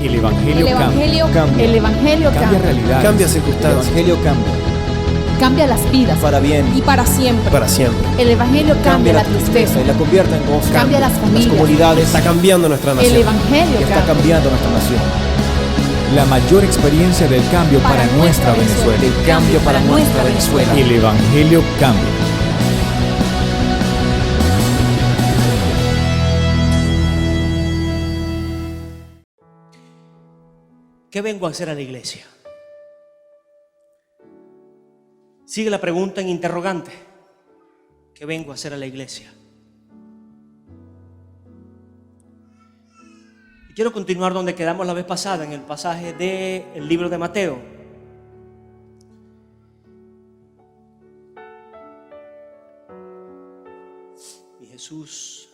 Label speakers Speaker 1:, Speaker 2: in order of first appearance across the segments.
Speaker 1: El Evangelio cambia.
Speaker 2: El Evangelio
Speaker 1: Cambia realidades.
Speaker 3: Cambia
Speaker 1: El
Speaker 3: circunstancias.
Speaker 1: Evangelio cambia.
Speaker 2: cambia las vidas
Speaker 3: Para bien.
Speaker 2: y para siempre.
Speaker 3: Para siempre.
Speaker 2: El Evangelio cambia la tristeza,
Speaker 1: y la convierte en gozo.
Speaker 2: cambia las
Speaker 1: Las
Speaker 2: familias.
Speaker 1: comunidades.
Speaker 3: Está cambiando nuestra
Speaker 2: El
Speaker 3: nación.
Speaker 2: Evangelio
Speaker 1: Que está
Speaker 2: cambia.
Speaker 1: cambiando nuestra nación. La mayor experiencia del cambio para nuestra Venezuela.
Speaker 2: El cambio para nuestra Venezuela.
Speaker 1: El Evangelio cambia.
Speaker 4: ¿Qué vengo a hacer a la iglesia? Sigue la pregunta en interrogante. ¿Qué vengo a hacer a la iglesia? Y quiero continuar donde quedamos la vez pasada, en el pasaje del libro de Mateo. Y Jesús...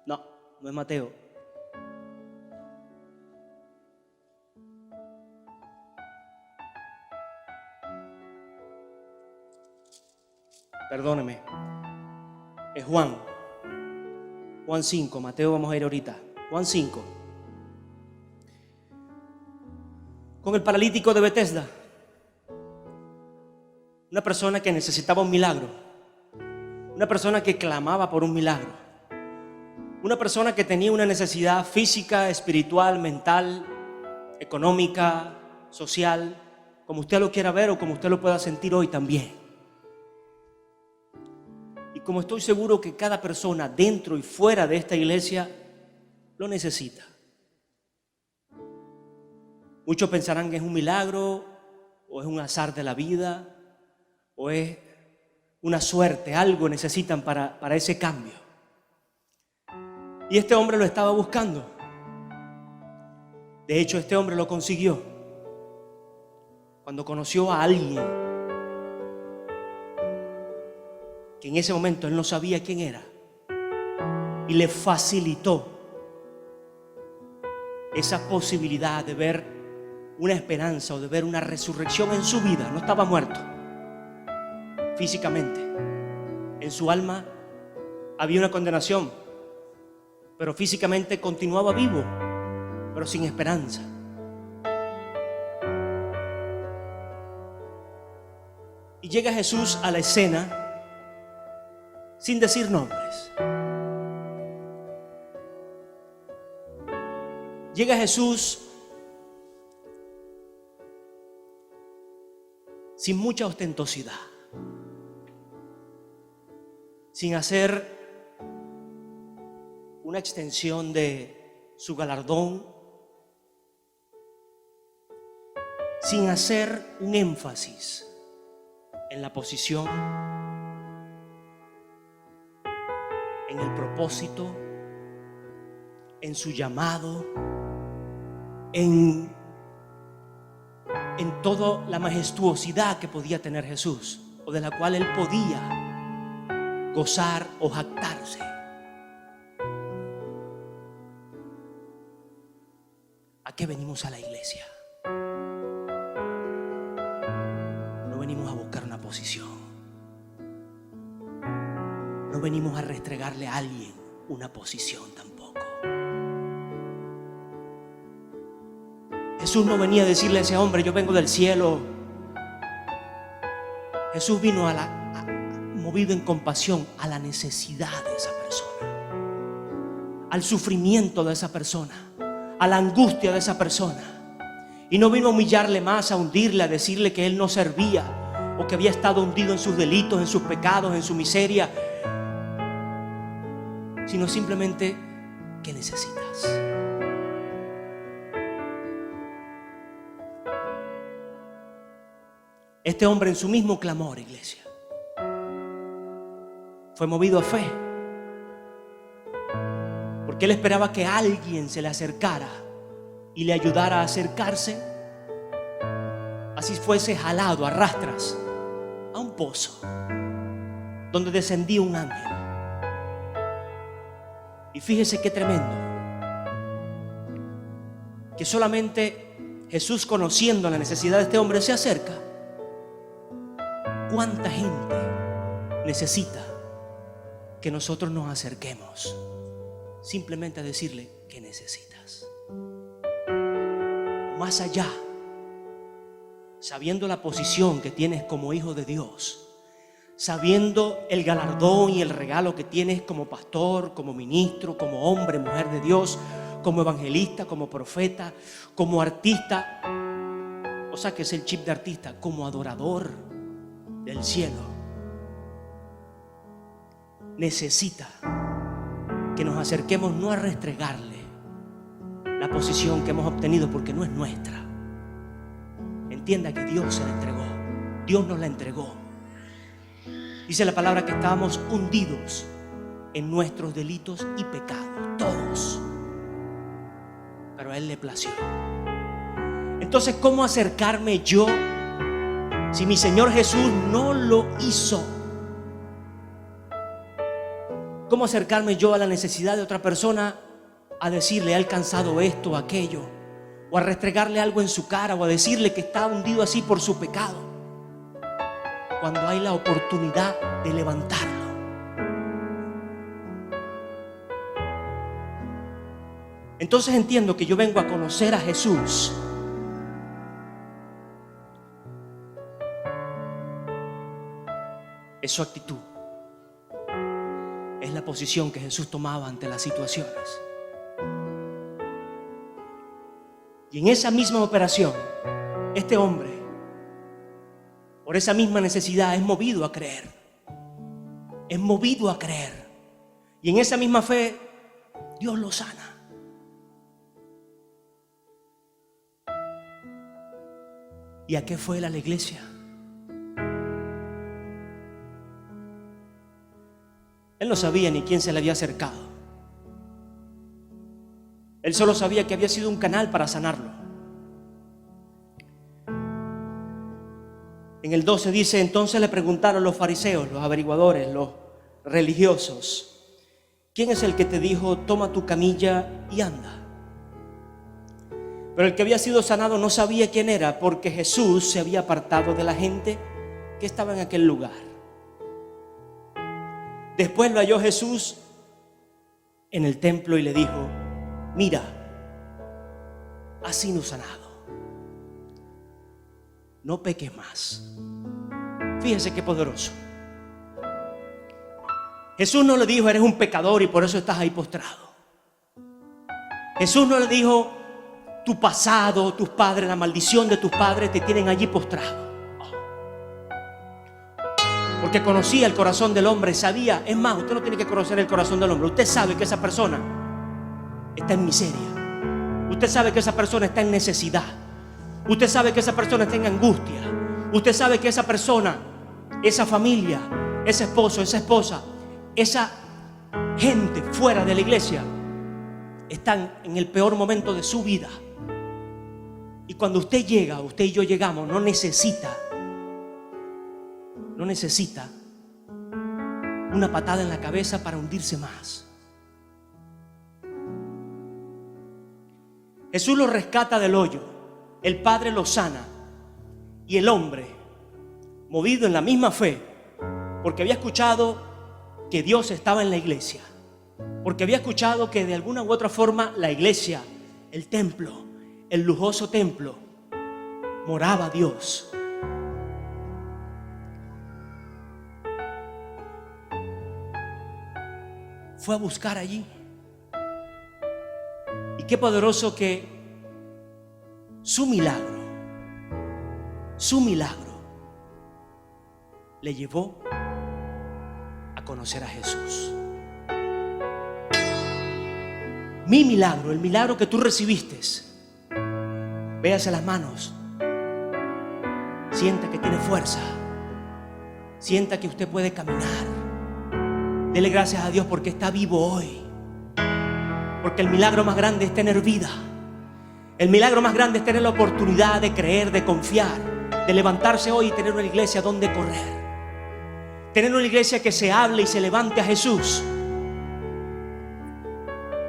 Speaker 4: No es Mateo. Perdóneme, es Juan 5, Mateo vamos a ir ahorita, Juan 5, con el paralítico de Betesda, una persona que necesitaba un milagro, una persona que clamaba por un milagro, una persona que tenía una necesidad física, espiritual, mental, económica, social, como usted lo quiera ver o como usted lo pueda sentir hoy también. Como estoy seguro que cada persona dentro y fuera de esta iglesia lo necesita. Muchos pensarán que es un milagro, o es un azar de la vida, o es una suerte, algo necesitan para ese cambio. Y este hombre lo estaba buscando. De hecho, este hombre lo consiguió cuando conoció a alguien que en ese momento él no sabía quién era, y le facilitó esa posibilidad de ver una esperanza o de ver una resurrección en su vida. No estaba muerto físicamente, en su alma había una condenación, pero físicamente continuaba vivo, pero sin esperanza. Y llega Jesús a la escena sin decir nombres. Llega Jesús sin mucha ostentosidad, sin hacer una extensión de su galardón, sin hacer un énfasis en la posición, en el propósito, en su llamado, en toda la majestuosidad que podía tener Jesús, o de la cual él podía gozar o jactarse. ¿A qué venimos a la iglesia? No venimos a buscar una posición. No venimos a restregarle a alguien una posición tampoco. Jesús no venía a decirle a ese hombre: yo vengo del cielo. Jesús vino movido en compasión a la necesidad de esa persona, al sufrimiento de esa persona, a la angustia de esa persona. Y no vino a humillarle más, a hundirle, a decirle que él no servía o que había estado hundido en sus delitos, en sus pecados, en su miseria, sino simplemente: ¿qué necesitas? Este hombre, en su mismo clamor, iglesia, fue movido a fe, porque él esperaba que alguien se le acercara y le ayudara a acercarse, así fuese jalado a rastras a un pozo donde descendía un ángel. Y fíjese qué tremendo, que solamente Jesús, conociendo la necesidad de este hombre, se acerca. ¿Cuánta gente necesita que nosotros nos acerquemos simplemente a decirle qué necesita? gracias. Más allá, sabiendo la posición que tienes como hijo de Dios, sabiendo el galardón y el regalo que tienes como pastor, como ministro, como hombre, mujer de Dios, como evangelista, como profeta, como artista, o sea que es el chip de artista, como adorador del cielo, necesita que nos acerquemos no a restregarle la posición que hemos obtenido porque no es nuestra. Entienda que Dios se la entregó, Dios nos la entregó. Dice la palabra que estábamos hundidos en nuestros delitos y pecados, todos, pero a Él le plació. Entonces, ¿cómo acercarme yo si mi Señor Jesús no lo hizo? ¿Cómo acercarme yo a la necesidad de otra persona a decirle: he alcanzado esto o aquello, o a restregarle algo en su cara, o a decirle que está hundido así por su pecado, cuando hay la oportunidad de levantarlo? Entonces entiendo que yo vengo a conocer a Jesús es su actitud, es la posición que Jesús tomaba ante las situaciones. Y en esa misma operación, este hombre, por esa misma necesidad, es movido a creer. Es movido a creer. Y en esa misma fe, Dios lo sana. ¿Y a qué fue él a la iglesia? Él no sabía ni quién se le había acercado. Él solo sabía que había sido un canal para sanarlo. En el 12 dice: entonces le preguntaron los fariseos, los averiguadores, los religiosos: ¿quién es el que te dijo, toma tu camilla y anda? Pero el que había sido sanado no sabía quién era, porque Jesús se había apartado de la gente que estaba en aquel lugar. Después lo halló Jesús en el templo y le dijo: mira, has sido sanado, no peques más. Fíjese qué poderoso. Jesús no le dijo: eres un pecador y por eso estás ahí postrado. Jesús no le dijo: tu pasado, tus padres, la maldición de tus padres te tienen allí postrado. Porque conocía el corazón del hombre, sabía. Es más, usted no tiene que conocer el corazón del hombre. Usted sabe que esa persona está en miseria. Usted sabe que esa persona está en necesidad. Usted sabe que esa persona está en angustia. Usted sabe que esa persona, esa familia, ese esposo, esa esposa, esa gente fuera de la iglesia están en el peor momento de su vida. Y cuando usted llega, usted y yo llegamos, no necesita una patada en la cabeza para hundirse más. Jesús lo rescata del hoyo, el Padre lo sana, y el hombre, movido en la misma fe, porque había escuchado que Dios estaba en la iglesia, porque había escuchado que de alguna u otra forma la iglesia, el templo, el lujoso templo, moraba Dios. Fue a buscar allí. Y qué poderoso que su milagro le llevó a conocer a Jesús. Mi milagro, el milagro que tú recibiste, véase las manos, sienta que tiene fuerza, sienta que usted puede caminar. Dele gracias a Dios porque está vivo hoy. Porque el milagro más grande es tener vida. El milagro más grande es tener la oportunidad de creer, de confiar, de levantarse hoy y tener una iglesia donde correr. Tener una iglesia que se hable y se levante a Jesús.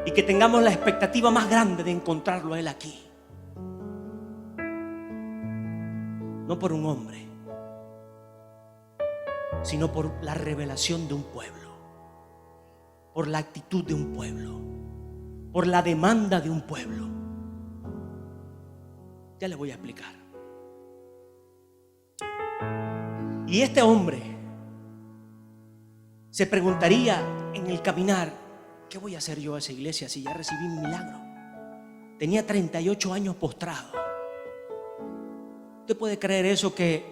Speaker 4: Y que tengamos la expectativa más grande de encontrarlo a Él aquí. No por un hombre, sino por la revelación de un pueblo. Por la actitud de un pueblo. por la demanda de un pueblo. Ya le voy a explicar. Y este hombre se preguntaría en el caminar: ¿qué voy a hacer yo a esa iglesia si ya recibí mi milagro? Tenía 38 años postrado. ¿Usted puede creer eso? Que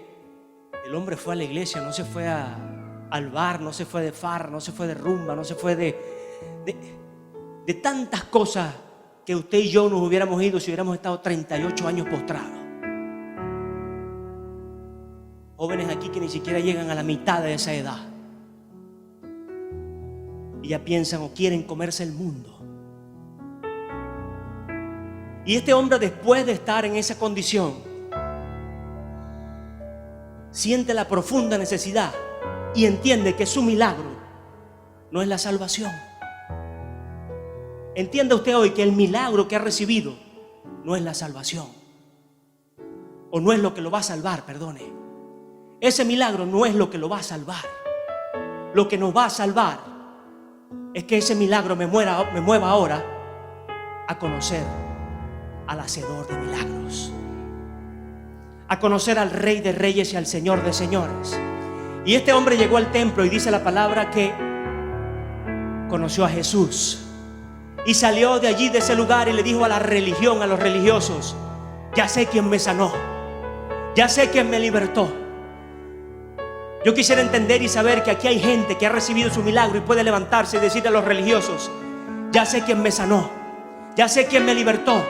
Speaker 4: el hombre fue a la iglesia, no se fue al bar, no se fue de farra, no se fue de rumba, no se fue de tantas cosas que usted y yo nos hubiéramos ido si hubiéramos estado 38 años postrados. Jóvenes aquí que ni siquiera llegan a la mitad de esa edad y ya piensan o quieren comerse el mundo. Y este hombre, después de estar en esa condición, siente la profunda necesidad y entiende que su milagro no es la salvación. Entienda usted hoy que el milagro que ha recibido no es la salvación, o no es lo que lo va a salvar, perdone. Ese milagro no es lo que lo va a salvar. Lo que nos va a salvar es que ese milagro me mueva ahora a conocer al hacedor de milagros, a conocer al Rey de Reyes y al Señor de Señores. Y este hombre llegó al templo y dice la palabra que conoció a Jesús y salió de allí, de ese lugar, y le dijo a la religión, a los religiosos: ya sé quién me sanó, ya sé quién me libertó. Yo quisiera entender y saber que aquí hay gente que ha recibido su milagro y puede levantarse y decir a los religiosos: ya sé quién me sanó, ya sé quién me libertó.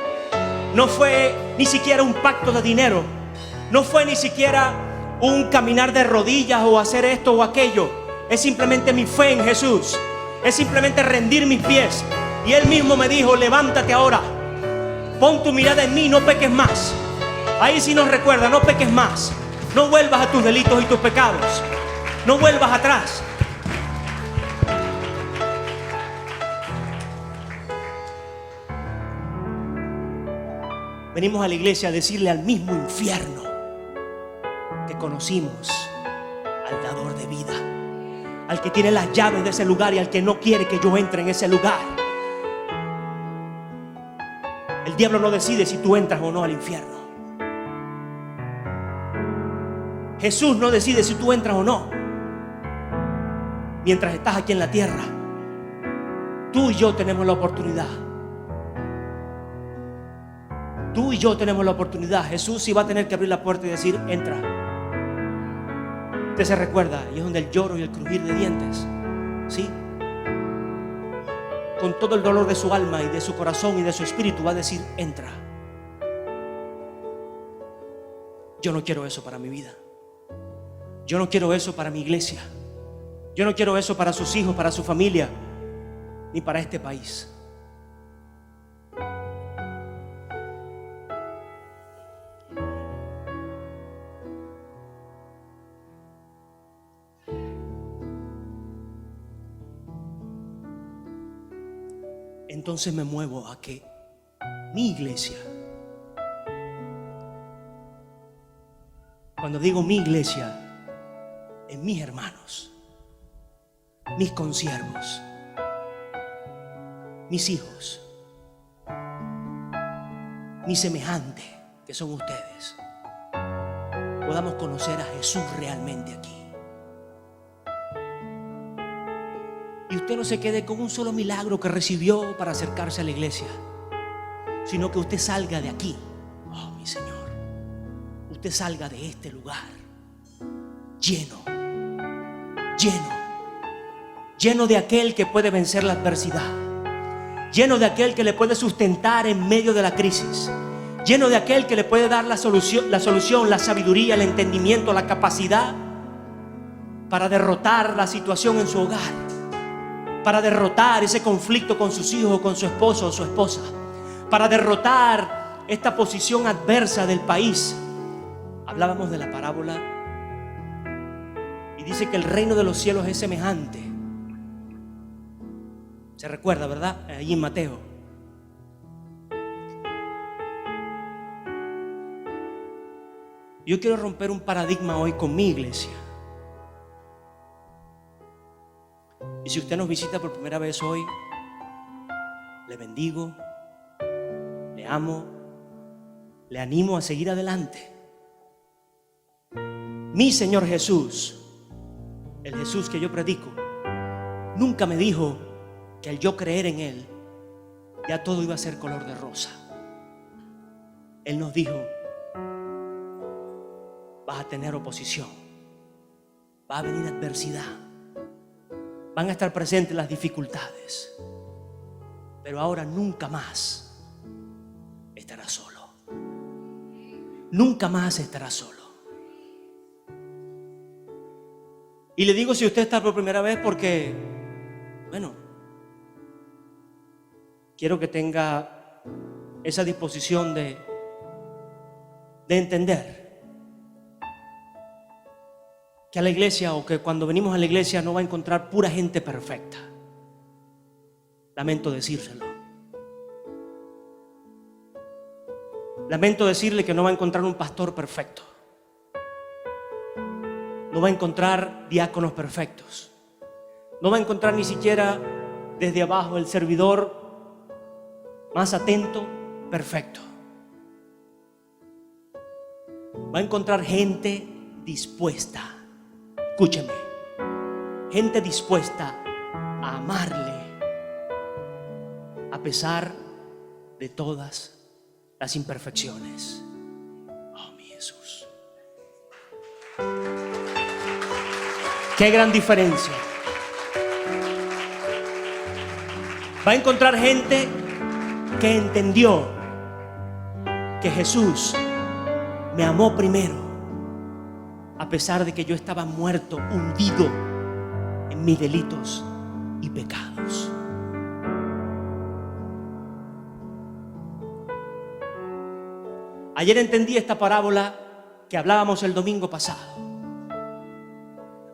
Speaker 4: No fue ni siquiera un pacto de dinero, no fue ni siquiera un caminar de rodillas o hacer esto o aquello. Es simplemente mi fe en Jesús, es simplemente rendir mis pies. Y Él mismo me dijo: levántate ahora, pon tu mirada en mí, no peques más. Ahí sí nos recuerda: no peques más, no vuelvas a tus delitos y tus pecados, no vuelvas atrás. Venimos a la iglesia a decirle al mismo infierno que conocimos al dador de vida, al que tiene las llaves de ese lugar y al que no quiere que yo entre en ese lugar. El diablo no decide si tú entras o no al infierno. Jesús no decide si tú entras o no. Mientras estás aquí en la tierra, tú y yo tenemos la oportunidad. Tú y yo tenemos la oportunidad. Jesús sí va a tener que abrir la puerta y decir: entra. Usted se recuerda, y es donde el lloro y el crujir de dientes, ¿sí? Con todo el dolor de su alma y de su corazón y de su espíritu va a decir: entra. Yo no quiero eso para mi vida. Yo no quiero eso para mi iglesia. Yo no quiero eso para sus hijos, para su familia, ni para este país. Entonces me muevo a que mi iglesia, cuando digo mi iglesia, en mis hermanos, mis consiervos, mis hijos, mis semejantes, que son ustedes, podamos conocer a Jesús realmente aquí. Y usted no se quede con un solo milagro que recibió para acercarse a la iglesia, sino que usted salga de aquí. Oh, mi Señor, usted salga de este lugar lleno de aquel que puede vencer la adversidad, lleno de aquel que le puede sustentar en medio de la crisis, lleno de aquel que le puede dar la solución, la sabiduría, el entendimiento, la capacidad para derrotar la situación en su hogar, para derrotar ese conflicto con sus hijos, con su esposo o su esposa, para derrotar esta posición adversa del país. Hablábamos de la parábola y dice que el reino de los cielos es semejante. Se recuerda, ¿verdad? Allí en Mateo. Yo quiero romper un paradigma hoy con mi iglesia. Y si usted nos visita por primera vez hoy, le bendigo, le amo, le animo a seguir adelante. Mi Señor Jesús, el Jesús que yo predico, nunca me dijo que al yo creer en Él, ya todo iba a ser color de rosa. Él nos dijo: vas a tener oposición, va a venir adversidad, van a estar presentes las dificultades, pero ahora nunca más estarás solo. Nunca más estarás solo. Y le digo si usted está por primera vez porque, bueno, quiero que tenga esa disposición de entender que a la iglesia, o que cuando venimos a la iglesia, no va a encontrar pura gente perfecta. Lamento decírselo. Lamento decirle que no va a encontrar un pastor perfecto. No va a encontrar diáconos perfectos. No va a encontrar ni siquiera desde abajo el servidor más atento, perfecto. Va a encontrar gente dispuesta. Escúcheme. Gente dispuesta a amarle a pesar de todas las imperfecciones. Oh, mi Jesús. Qué gran diferencia. Va a encontrar gente que entendió que Jesús me amó primero, a pesar de que yo estaba muerto, hundido en mis delitos y pecados. Ayer entendí esta parábola que hablábamos el domingo pasado.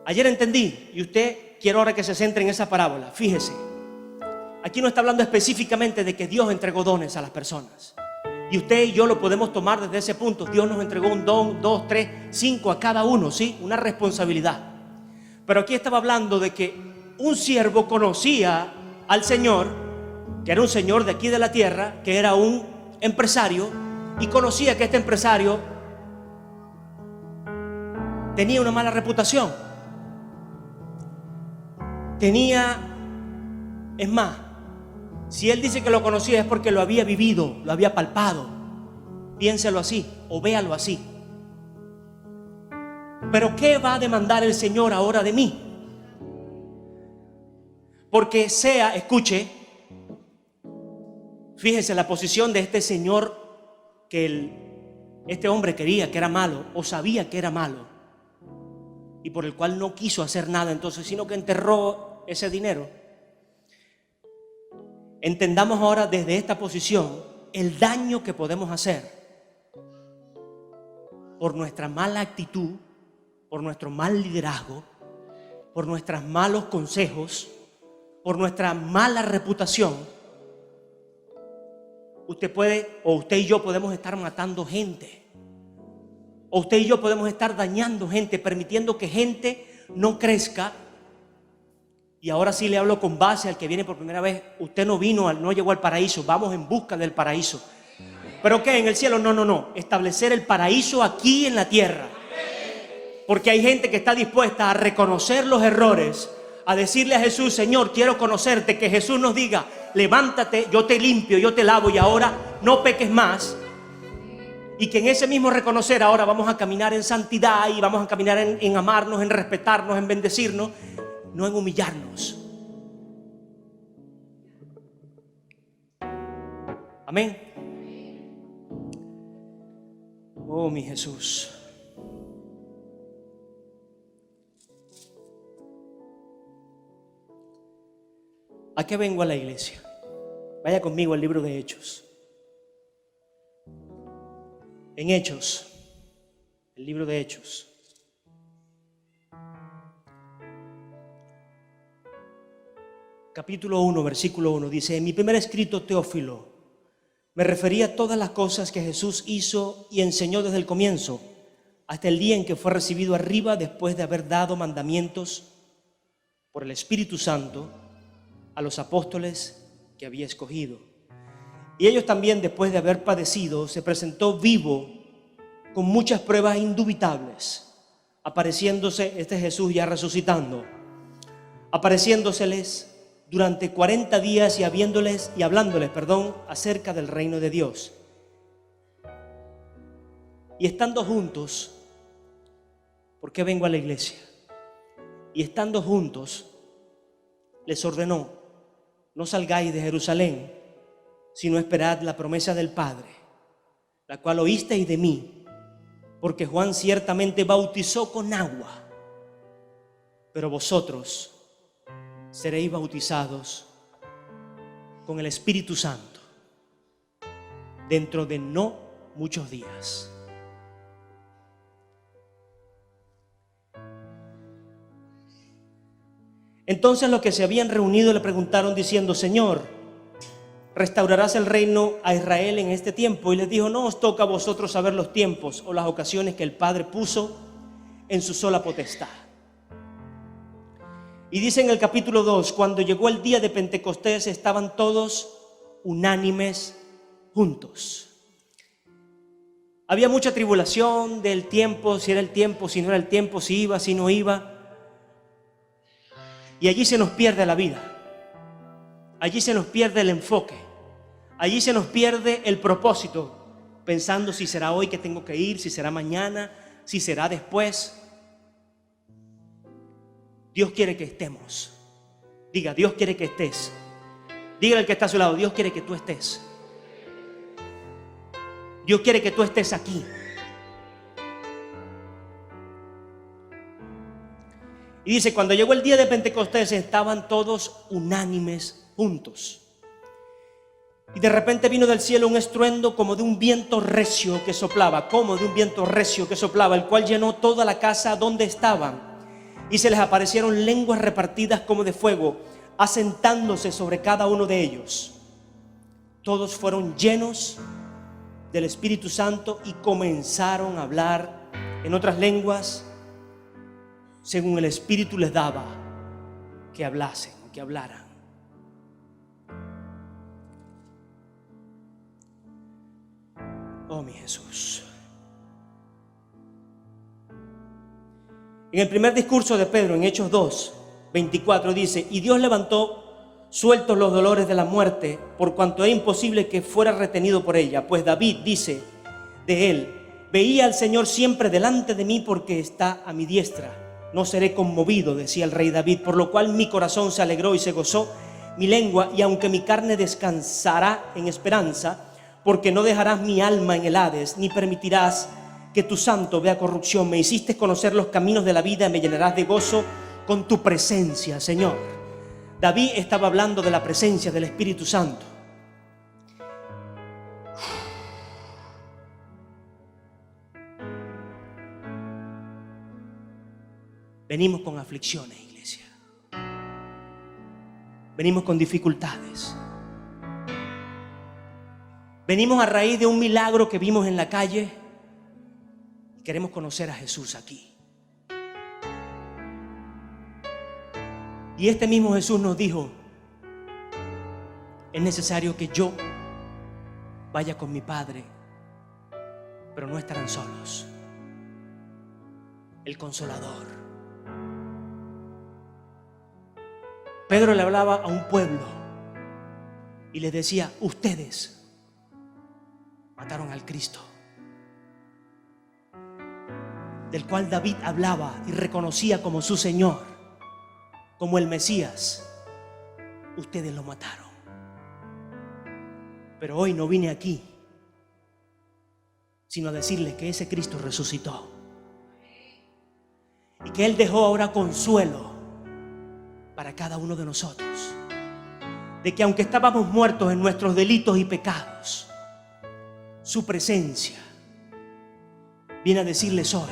Speaker 4: Ayer entendí, y usted quiero ahora que se centre en esa parábola. Fíjese, aquí no está hablando específicamente de que Dios entregó dones a las personas. Y usted y yo lo podemos tomar desde ese punto. Dios nos entregó un don, 2, 3, 5 a cada uno, ¿sí? Una responsabilidad. Pero aquí estaba hablando de que un siervo conocía al Señor, que era un señor de aquí de la tierra, que era un empresario, y conocía que este empresario tenía una mala reputación. Es más, si él dice que lo conocía es porque lo había vivido, lo había palpado. Piénselo así o véalo así. Pero ¿qué va a demandar el Señor ahora de mí? Porque escuche, fíjese la posición de este señor que este hombre quería que era malo o sabía que era malo y por el cual no quiso hacer nada entonces, sino que enterró ese dinero. Entendamos ahora desde esta posición el daño que podemos hacer por nuestra mala actitud, por nuestro mal liderazgo, por nuestros malos consejos, por nuestra mala reputación. Usted y yo podemos estar matando gente, o usted y yo podemos estar dañando gente, permitiendo que gente no crezca. Y ahora sí le hablo con base al que viene por primera vez. Usted no llegó al paraíso, vamos en busca del paraíso. ¿Pero qué? En el cielo, no. Establecer el paraíso aquí en la tierra. Porque hay gente que está dispuesta a reconocer los errores, a decirle a Jesús: Señor, quiero conocerte. Que Jesús nos diga: levántate, yo te limpio, yo te lavo y ahora no peques más. Y que en ese mismo reconocer ahora vamos a caminar en santidad y vamos a caminar en amarnos, en respetarnos, en bendecirnos, no en humillarnos. Amén. Oh, mi Jesús. ¿A qué vengo a la iglesia? Vaya conmigo al libro de Hechos. En Hechos, el libro de Hechos. Capítulo 1, versículo 1 dice: en mi primer escrito, Teófilo, me refería a todas las cosas que Jesús hizo y enseñó desde el comienzo, hasta el día en que fue recibido arriba después de haber dado mandamientos por el Espíritu Santo a los apóstoles que había escogido. Y ellos también, después de haber padecido, se presentó vivo con muchas pruebas indubitables, apareciéndose, este Jesús ya resucitando, apareciéndoseles durante 40 días y hablándoles, acerca del reino de Dios. Y estando juntos, ¿por qué vengo a la iglesia? Y estando juntos, les ordenó: no salgáis de Jerusalén, sino esperad la promesa del Padre, la cual oísteis de mí, porque Juan ciertamente bautizó con agua, pero vosotros seréis bautizados con el Espíritu Santo dentro de no muchos días. Entonces los que se habían reunido le preguntaron diciendo: Señor, ¿restaurarás el reino a Israel en este tiempo? Y les dijo: no os toca a vosotros saber los tiempos o las ocasiones que el Padre puso en su sola potestad. Y dice en el capítulo 2: cuando llegó el día de Pentecostés, estaban todos unánimes juntos. Había mucha tribulación del tiempo, si era el tiempo, si no era el tiempo, si iba, si no iba. Y allí se nos pierde la vida, allí se nos pierde el enfoque, allí se nos pierde el propósito, pensando si será hoy que tengo que ir, si será mañana, si será después. Dios quiere que estemos. Diga: Dios quiere que estés. Dígale al que está a su lado: Dios quiere que tú estés. Dios quiere que tú estés aquí. Y dice: cuando llegó el día de Pentecostés, estaban todos unánimes juntos. Y de repente vino del cielo un estruendo como de un viento recio que soplaba, el cual llenó toda la casa donde estaban. Y se les aparecieron lenguas repartidas como de fuego, asentándose sobre cada uno de ellos. Todos fueron llenos del Espíritu Santo y comenzaron a hablar en otras lenguas, según el Espíritu les daba que hablasen, que hablaran. Oh, mi Jesús. En el primer discurso de Pedro, en Hechos 2, 24, dice: y Dios levantó sueltos los dolores de la muerte, por cuanto es imposible que fuera retenido por ella. Pues David dice de él: veía al Señor siempre delante de mí, porque está a mi diestra. No seré conmovido, decía el rey David, por lo cual mi corazón se alegró y se gozó mi lengua, y aunque mi carne descansará en esperanza, porque no dejarás mi alma en el Hades, ni permitirás que tu santo vea corrupción. Me hiciste conocer los caminos de la vida, me llenarás de gozo con tu presencia, Señor. David estaba hablando de la presencia del Espíritu Santo. Venimos con aflicciones, iglesia. Venimos con dificultades. Venimos a raíz de un milagro que vimos en la calle. Queremos conocer a Jesús aquí. Y este mismo Jesús nos dijo: es necesario que yo vaya con mi Padre, pero no estarán solos. El Consolador. Pedro le hablaba a un pueblo y les decía: ustedes mataron al Cristo, del cual David hablaba y reconocía como su Señor, como el Mesías. Ustedes lo mataron. Pero hoy no vine aquí sino a decirles que ese Cristo resucitó y que Él dejó ahora consuelo para cada uno de nosotros, de que aunque estábamos muertos en nuestros delitos y pecados, su presencia viene a decirles hoy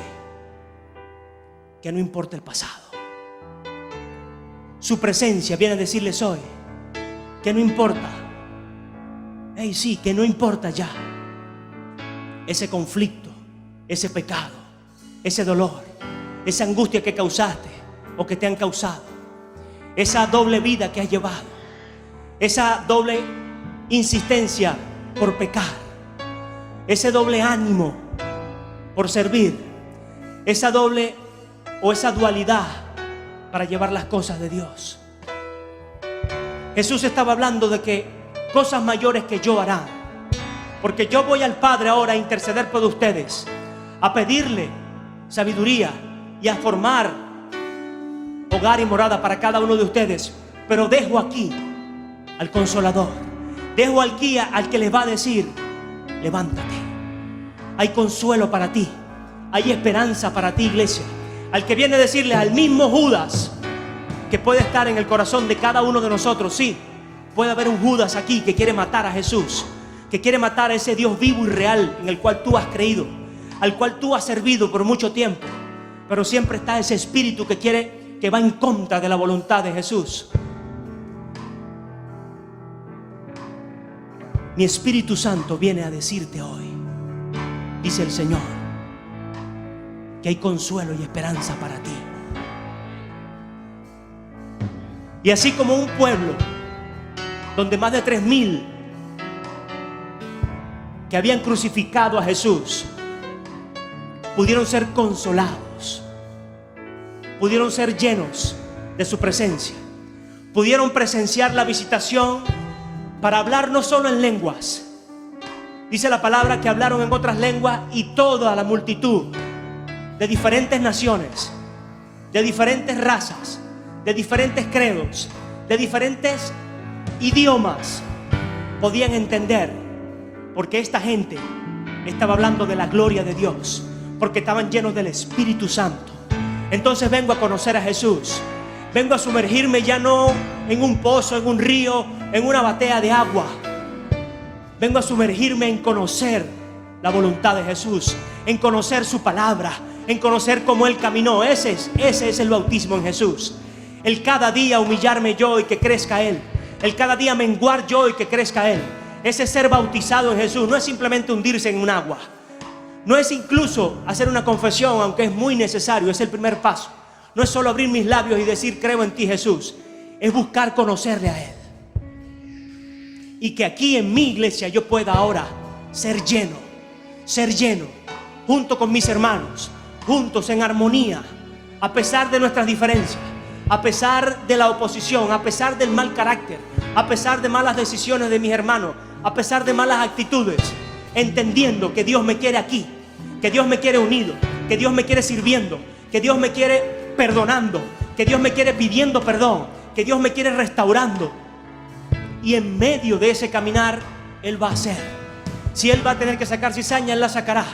Speaker 4: que no importa el pasado. Su presencia viene a decirles hoy que no importa. Sí, que no importa ya ese conflicto, ese pecado, ese dolor, esa angustia que causaste o que te han causado, esa doble vida que has llevado, esa doble insistencia por pecar, ese doble ánimo por servir, esa doble o esa dualidad para llevar las cosas de Dios. Jesús estaba hablando de que cosas mayores que yo harán, porque yo voy al Padre ahora a interceder por ustedes, a pedirle sabiduría y a formar hogar y morada para cada uno de ustedes. Pero dejo aquí al Consolador, dejo aquí al que les va a decir: levántate, hay consuelo para ti, hay esperanza para ti, iglesia. Al que viene a decirle, al mismo Judas que puede estar en el corazón de cada uno de nosotros. Sí, puede haber un Judas aquí que quiere matar a Jesús, que quiere matar a ese Dios vivo y real en el cual tú has creído, al cual tú has servido por mucho tiempo. Pero siempre está ese espíritu que va en contra de la voluntad de Jesús. Mi Espíritu Santo viene a decirte hoy, dice el Señor, que hay consuelo y esperanza para ti. Y así como un pueblo donde más de 3,000 que habían crucificado a Jesús pudieron ser consolados, pudieron ser llenos de su presencia, pudieron presenciar la visitación para hablar no solo en lenguas. Dice la palabra que hablaron en otras lenguas, y toda la multitud de diferentes naciones, de diferentes razas, de diferentes credos, de diferentes idiomas podían entender, porque esta gente estaba hablando de la gloria de Dios, porque estaban llenos del Espíritu Santo. Entonces vengo a conocer a Jesús, vengo a sumergirme ya no en un pozo, en un río, en una batea de agua. Vengo a sumergirme en conocer la voluntad de Jesús, en conocer su palabra, en conocer cómo Él caminó. Ese es el bautismo en Jesús. El cada día humillarme yo y que crezca Él. El cada día menguar yo y que crezca Él. Ese ser bautizado en Jesús no es simplemente hundirse en un agua. No es incluso hacer una confesión, aunque es muy necesario, es el primer paso. No es solo abrir mis labios y decir creo en ti, Jesús. Es buscar conocerle a Él. Y que aquí en mi iglesia yo pueda ahora ser lleno, junto con mis hermanos, juntos en armonía, a pesar de nuestras diferencias, a pesar de la oposición, a pesar del mal carácter, a pesar de malas decisiones de mis hermanos, a pesar de malas actitudes, entendiendo que Dios me quiere aquí, que Dios me quiere unido, que Dios me quiere sirviendo, que Dios me quiere perdonando, que Dios me quiere pidiendo perdón, que Dios me quiere restaurando. Y en medio de ese caminar Él va a hacer. Si Él va a tener que sacar cizaña, Él la sacará.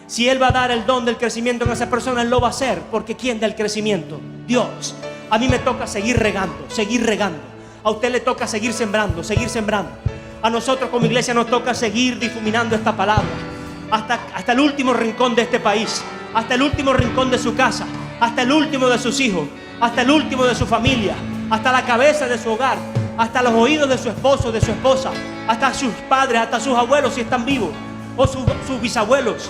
Speaker 4: Si Él va a dar el don del crecimiento en esa persona, Él lo va a hacer. Porque ¿quién da el crecimiento? Dios. A mí me toca seguir regando. A usted le toca seguir sembrando. A nosotros como iglesia nos toca seguir difuminando esta palabra hasta el último rincón de este país, hasta el último rincón de su casa, hasta el último de sus hijos, hasta el último de su familia, hasta la cabeza de su hogar, hasta los oídos de su esposo, de su esposa, hasta sus padres, hasta sus abuelos si están vivos, o sus bisabuelos.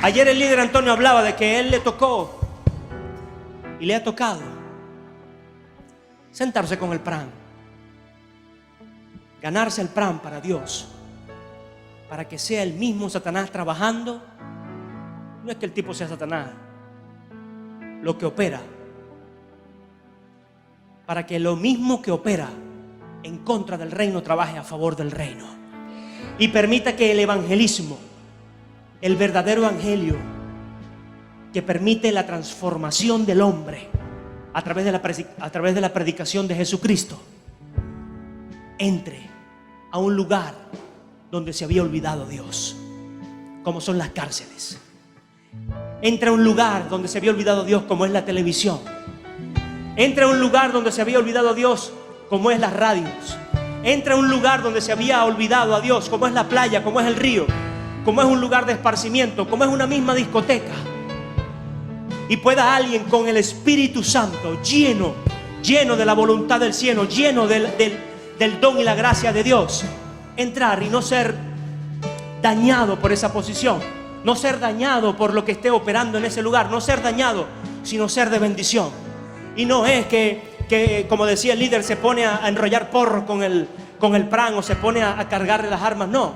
Speaker 4: Ayer el líder Antonio hablaba de que él le tocó y le ha tocado sentarse con el PRAN, ganarse el PRAN para Dios, para que sea el mismo Satanás trabajando. No es que el tipo sea Satanás, lo que opera, para que lo mismo que opera en contra del reino trabaje a favor del reino, y permita que el evangelismo, el verdadero evangelio que permite la transformación del hombre a través de la predicación de Jesucristo, entre a un lugar donde se había olvidado Dios, como son las cárceles. Entra a un lugar donde se había olvidado Dios, como es la televisión. Entra a un lugar donde se había olvidado Dios, como es las radios. Entra a un lugar donde se había olvidado a Dios, como es la playa, como es el río, como es un lugar de esparcimiento, como es una misma discoteca. Y pueda alguien con el Espíritu Santo, lleno de la voluntad del cielo, lleno del don y la gracia de Dios, entrar y no ser dañado por esa posición, No ser dañado por lo que esté operando en ese lugar. No ser dañado, sino ser de bendición. Y no es que como decía el líder, se pone a enrollar porros con el pran o se pone a cargarle las armas. No.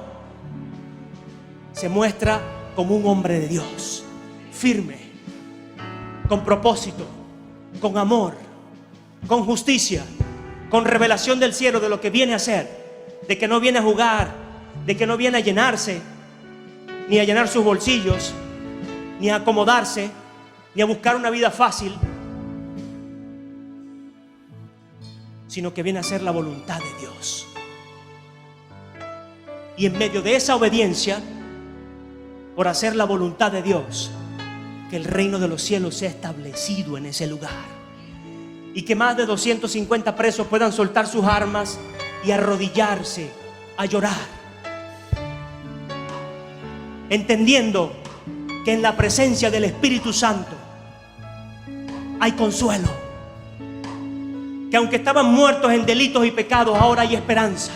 Speaker 4: Se muestra como un hombre de Dios, firme, con propósito, con amor, con justicia, con revelación del cielo de lo que viene a hacer, de que no viene a jugar, de que no viene a llenarse, ni a llenar sus bolsillos, ni a acomodarse, ni a buscar una vida fácil, sino que viene a hacer la voluntad de Dios. Y en medio de esa obediencia, por hacer la voluntad de Dios, que el reino de los cielos sea establecido en ese lugar. Y que más de 250 presos puedan soltar sus armas y arrodillarse a llorar, entendiendo que en la presencia del Espíritu Santo hay consuelo. Que aunque estaban muertos en delitos y pecados, ahora hay esperanza.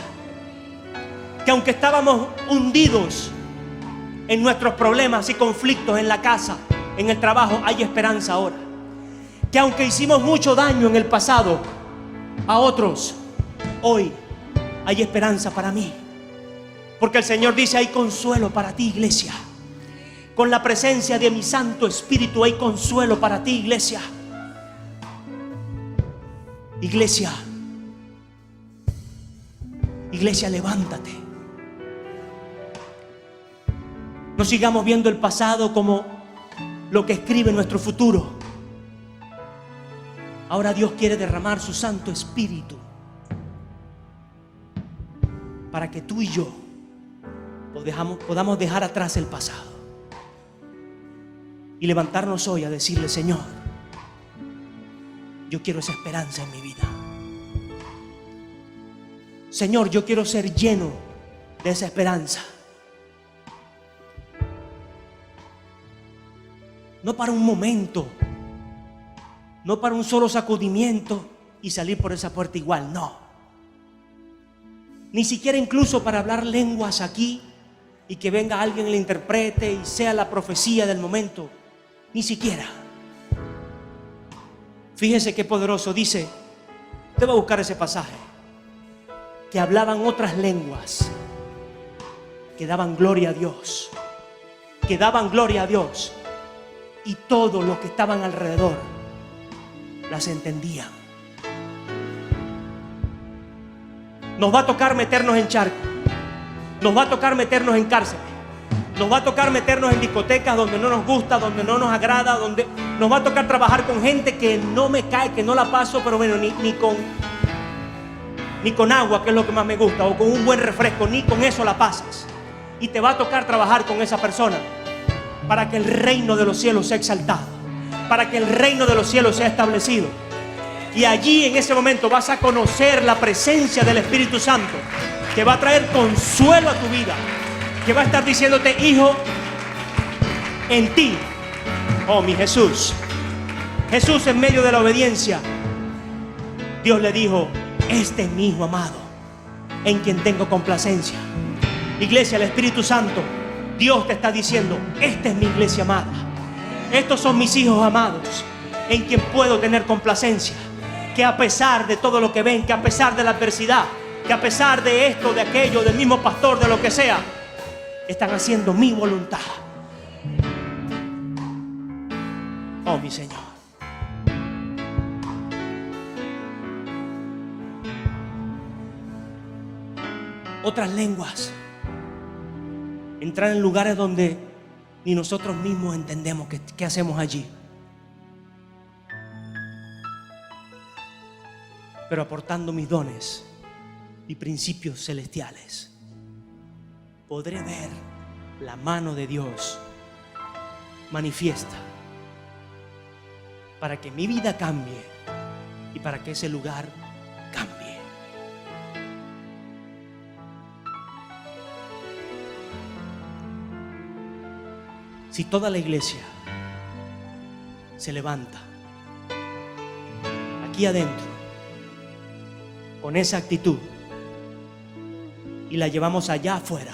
Speaker 4: Que aunque estábamos hundidos en nuestros problemas y conflictos en la casa, en el trabajo, hay esperanza ahora. Que aunque hicimos mucho daño en el pasado a otros, hoy hay esperanza para mí. Porque el Señor dice: hay consuelo para ti, iglesia. Con la presencia de mi Santo Espíritu hay consuelo para ti, iglesia. Iglesia, iglesia, levántate. No sigamos viendo el pasado como lo que escribe nuestro futuro. Ahora Dios quiere derramar su Santo Espíritu para que tú y yo podamos dejar atrás el pasado y levantarnos hoy a decirle: Señor, yo quiero esa esperanza en mi vida. Señor, yo quiero ser lleno de esa esperanza. No para un momento, no para un solo sacudimiento y salir por esa puerta igual, no. Ni siquiera incluso para hablar lenguas aquí y que venga alguien y le interprete y sea la profecía del momento. Ni siquiera. Fíjese qué poderoso dice. Usted va a buscar ese pasaje. Que hablaban otras lenguas, que daban gloria a Dios, que daban gloria a Dios. Y todos los que estaban alrededor las entendían. Nos va a tocar meternos en charcos. Nos va a tocar meternos en cárceles. Nos va a tocar meternos en discotecas donde no nos gusta, donde no nos agrada, donde nos va a tocar trabajar con gente que no me cae, que no la paso, pero bueno, ni con agua, que es lo que más me gusta, o con un buen refresco, ni con eso la pasas. Y te va a tocar trabajar con esa persona para que el reino de los cielos sea exaltado, para que el reino de los cielos sea establecido. Y allí en ese momento vas a conocer la presencia del Espíritu Santo, que va a traer consuelo a tu vida, que va a estar diciéndote: hijo, en ti, oh mi Jesús. Jesús, en medio de la obediencia, Dios le dijo: este es mi hijo amado, en quien tengo complacencia. Iglesia, el Espíritu Santo, Dios te está diciendo: esta es mi iglesia amada, estos son mis hijos amados, en quien puedo tener complacencia. Que a pesar de todo lo que ven, que a pesar de la adversidad, que a pesar de esto, de aquello, del mismo pastor, de lo que sea, están haciendo mi voluntad. Oh mi Señor. Otras lenguas. Entrar en lugares donde ni nosotros mismos entendemos qué hacemos allí. Pero aportando mis dones y principios celestiales, podré ver la mano de Dios manifiesta para que mi vida cambie y para que ese lugar cambie. Si toda la iglesia se levanta aquí adentro con esa actitud y la llevamos allá afuera,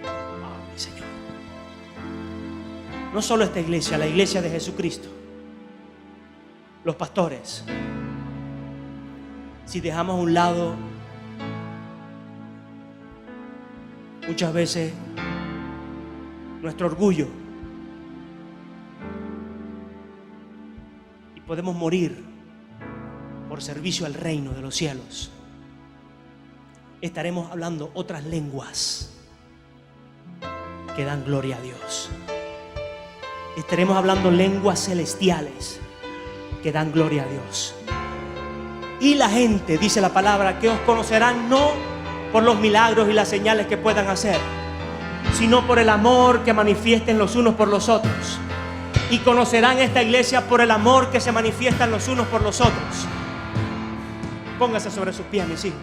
Speaker 4: oh, mi Señor, no solo esta iglesia, la iglesia de Jesucristo, los pastores, si dejamos a un lado muchas veces nuestro orgullo, y podemos morir por servicio al reino de los cielos, estaremos hablando otras lenguas que dan gloria a Dios. Estaremos hablando lenguas celestiales que dan gloria a Dios. Y la gente, dice la palabra, que os conocerán no por los milagros y las señales que puedan hacer, sino por el amor que manifiesten los unos por los otros. Y conocerán esta iglesia por el amor que se manifiestan los unos por los otros. Póngase sobre sus pies, mis hijos.